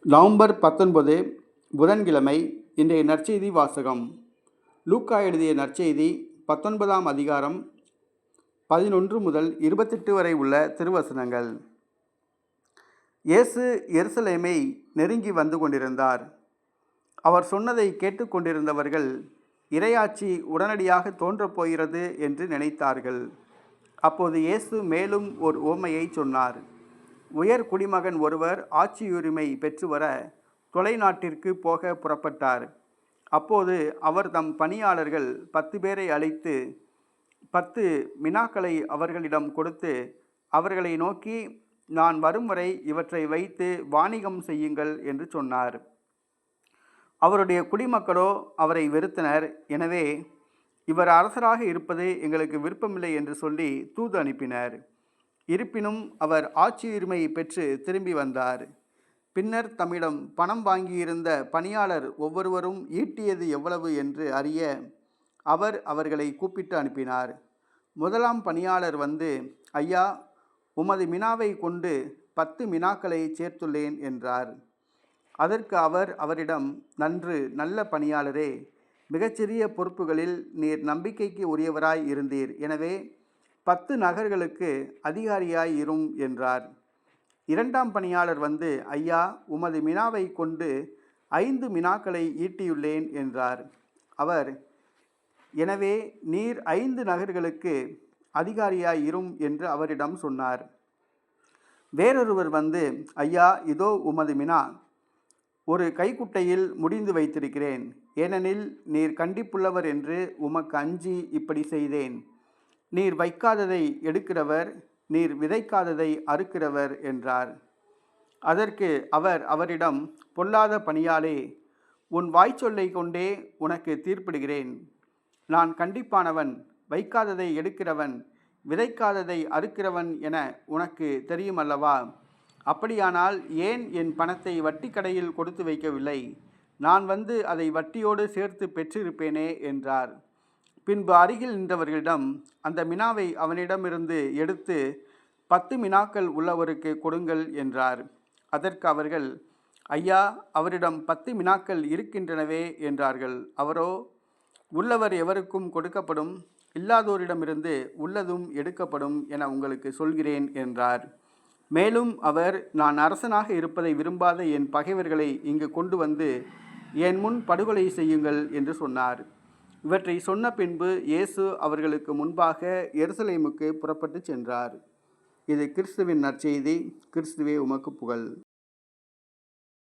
November 19 புதன்கிழமை. இன்றைய நற்செய்தி வாசகம். லூக்கா எழுதிய நற்செய்தி 19ஆம் அதிகாரம் 11 முதல் 28 வரை உள்ள திருவசனங்கள். இயேசு எருசலேமை நெருங்கி வந்து கொண்டிருந்தார். அவர் சொன்னதை கேட்டுக்கொண்டிருந்தவர்கள் இறையாட்சி உடனடியாக தோன்றப்போகிறது என்று நினைத்தார்கள். அப்போது இயேசு மேலும் ஓர் உவமையை சொன்னார். உயர் குடிமகன் ஒருவர் ஆட்சியுரிமை பெற்று வர தொலைநாட்டிற்கு போக புறப்பட்டார். அப்போது அவர் தம் பணியாளர்கள் 10 பேரை அழைத்து 10 மினாக்களை அவர்களிடம் கொடுத்து அவர்களை நோக்கி, நான் வரும் வரை இவற்றை வைத்து வாணிகம் செய்யுங்கள் என்று சொன்னார். அவருடைய குடிமக்களோ அவரை வெறுத்தனர். எனவே இவர் அரசராக இருப்பது எங்களுக்கு விருப்பமில்லை என்று சொல்லி தூது அனுப்பினர். இருப்பினும் அவர் ஆட்சியுரிமை பெற்று திரும்பி வந்தார். பின்னர் தம்மிடம் பணம் வாங்கியிருந்த பணியாளர் ஒவ்வொருவரும் ஈட்டியது எவ்வளவு என்று அறிய அவர் அவர்களை கூப்பிட்டு அனுப்பினார். முதலாம் பணியாளர் வந்து, ஐயா, உமது மினாவை கொண்டு 10 மினாக்களை சேர்த்துள்ளேன் என்றார். அதற்கு அவர் அவரிடம், நன்று, நல்ல பணியாளரே, மிகச்சிறிய பொறுப்புகளில் நீர் நம்பிக்கைக்கு உரியவராய் இருந்தீர். எனவே 10 நகர்களுக்கு அதிகாரியாய் இரும் என்றார். இரண்டாம் பணியாளர் வந்து, ஐயா, உமது மினாவை கொண்டு 5 மினாக்களை ஈட்டியுள்ளேன் என்றார். அவர், எனவே நீர் 5 நகர்களுக்கு அதிகாரியாய் இரும் என்று அவரிடம் சொன்னார். வேறொருவர் வந்து, ஐயா, இதோ உமது மினா, ஒரு கைக்குட்டையில் முடிந்து வைத்திருக்கிறேன். ஏனெனில் நீர் கண்டிப்புள்ளவர் என்று உமக்கு அஞ்சி இப்படி செய்தேன். நீர் வைக்காததை எடுக்கிறவர், நீர் விதைக்காததை அறுக்கிறவர் என்றார். அதற்கு அவர் அவரிடம், பொல்லாத பணியாளே, உன் வாய்ச்சொல்லை கொண்டே உனக்கு தீர்ப்பிடுகிறேன். நான் கண்டிப்பானவன், வைக்காததை எடுக்கிறவன், விதைக்காததை அறுக்கிறவன் என உனக்கு தெரியுமல்லவா? அப்படியானால் ஏன் என் பணத்தை வட்டி கடையில் கொடுத்து வைக்கவில்லை? நான் வந்து அதை வட்டியோடு சேர்த்து பெற்றிருப்பேனே என்றார். பின்பு அருகில் நின்றவர்களிடம் அந்த மினாவை அவனிடமிருந்து எடுத்து 10 மினாக்கள் உள்ளவருக்கு கொடுங்கள் என்றார். அதற்கு அவர்கள், ஐயா, அவரிடம் 10 மினாக்கள் இருக்கின்றனவே என்றார்கள். அவரோ, உள்ளவர் எவருக்கும் கொடுக்கப்படும், இல்லாதோரிடமிருந்து உள்ளதும் எடுக்கப்படும் என உங்களுக்கு சொல்கிறேன் என்றார். மேலும் அவர், நான் அரசனாக இருப்பதை விரும்பாத என் பகைவர்களை இங்கு கொண்டு வந்து என் முன் படுகொலை செய்யுங்கள் என்று சொன்னார். இவற்றை சொன்ன பின்பு இயேசு அவர்களுக்கு முன்பாக எருசலேமுக்கு புறப்பட்டு சென்றார். இது கிறிஸ்துவின் நற்செய்தி. கிறிஸ்துவே உமக்கு புகழ்.